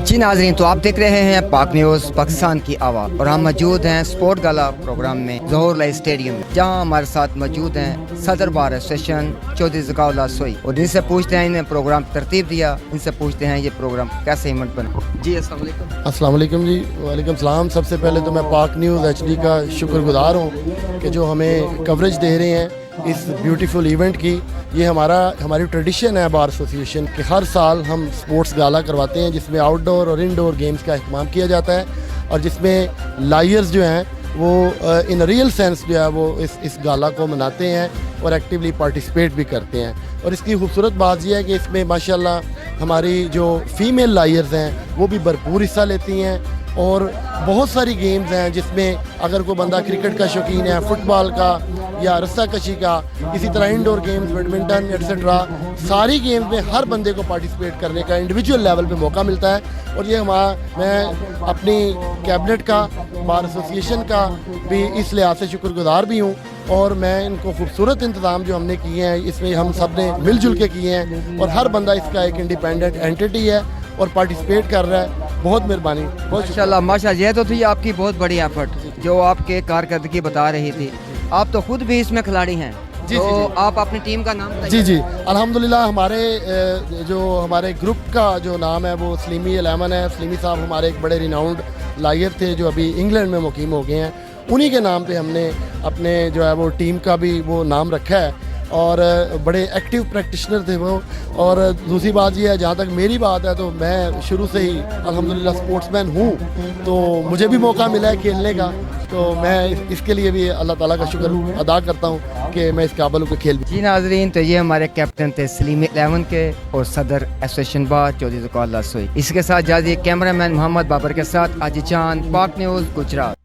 जी नाजरीन, तो आप देख रहे हैं पाक न्यूज़ पाकिस्तान की आवाज़ और हम मौजूद हैं स्पोर्ट गाला प्रोग्राम में ज़ोहर लाइव स्टेडियम में, जहां हमारे साथ मौजूद हैं सदर बार एसोसिएशन चौधरी ज़काउल्लाह सोई। और इनसे पूछते हैं, इन्हें प्रोग्राम तरतीब दिया, इनसे पूछते हैं ये प्रोग्राम कैसे हिम्मत बना। जी अस्सलाम वालेकुम। अस्सलाम वालेकुम जी। वालेकुम सलाम। सबसे पहले तो मैं पाक न्यूज़ HD का शुक्रगुजार हूँ कि जो हमें कवरेज दे रहे हैं इस ब्यूटीफुल इवेंट की। ये हमारी ट्रेडिशन है बार एसोसिएशन कि हर साल हम स्पोर्ट्स गाला करवाते हैं, जिसमें आउटडोर और इनडोर गेम्स का इस्तेमाल किया जाता है और जिसमें लायर्स जो हैं वो इन रियल सेंस जो है वो इस गाला को मनाते हैं और एक्टिवली पार्टिसिपेट भी करते हैं। और इसकी खूबसूरत बात यह है कि इसमें माशाल्लाह हमारी जो फीमेल लायर्स हैं वो भी भरपूर हिस्सा लेती हैं और बहुत सारी गेम्स हैं जिसमें अगर कोई बंदा क्रिकेट का शौकीन है, फुटबॉल का या रस्साकशी का, इसी तरह इंडोर गेम्स, बैडमिंटन एट्सेट्रा, सारी गेम्स में हर बंदे को पार्टिसिपेट करने का इंडिविजुअल लेवल पे मौका मिलता है। और ये मैं अपनी कैबिनेट का, बार एसोसिएशन का भी इस लिहाज से शुक्रगुजार भी हूँ और मैं इनको खूबसूरत इंतज़ाम जो हमने किए हैं इसमें हम सब ने मिलजुल के किए हैं और हर बंदा इसका एक इंडिपेंडेंट एंटिटी है और पार्टिसिपेट कर रहा है। बहुत मेहरबानी, बहुत माशाल्लाह माशाल्लाह। ये तो थी आपकी बहुत बड़ी एफर्ट जो आपके कारकर्दगी बता रही थी। आप तो खुद भी इसमें खिलाड़ी हैं। जी, तो जी, जी। आप अपनी टीम का नाम बताइए। जी जी अल्हम्दुलिल्लाह हमारे ग्रुप का जो नाम है वो स्लीमी 11 है। स्लीमी साहब हमारे एक बड़े रिनाउंड लायर थे जो अभी इंग्लैंड में मुकीम हो गए हैं। उन्हीं के नाम पे हमने अपने जो है वो टीम का भी वो नाम रखा है और बड़े एक्टिव प्रैक्टिशनर थे वो। और दूसरी बात ये है, जहाँ तक मेरी बात है तो मैं शुरू से ही अल्हम्दुलिल्लाह स्पोर्ट्समैन हूँ, तो मुझे भी मौका मिला है खेलने का, तो मैं इसके लिए भी अल्लाह ताला का शुक्र अदा करता हूँ कि मैं इस काबिल को खेल। जी नाजरीन, तो ये हमारे कैप्टन थे स्लीमी 11 के और सदर एसोसिएशन बार चौधरी ज़काउल्लाह सोई। इसके साथ जाजी कैमरामैन मोहम्मद बाबर के साथ आजी चांद, पाक न्यूज़ गुजरात।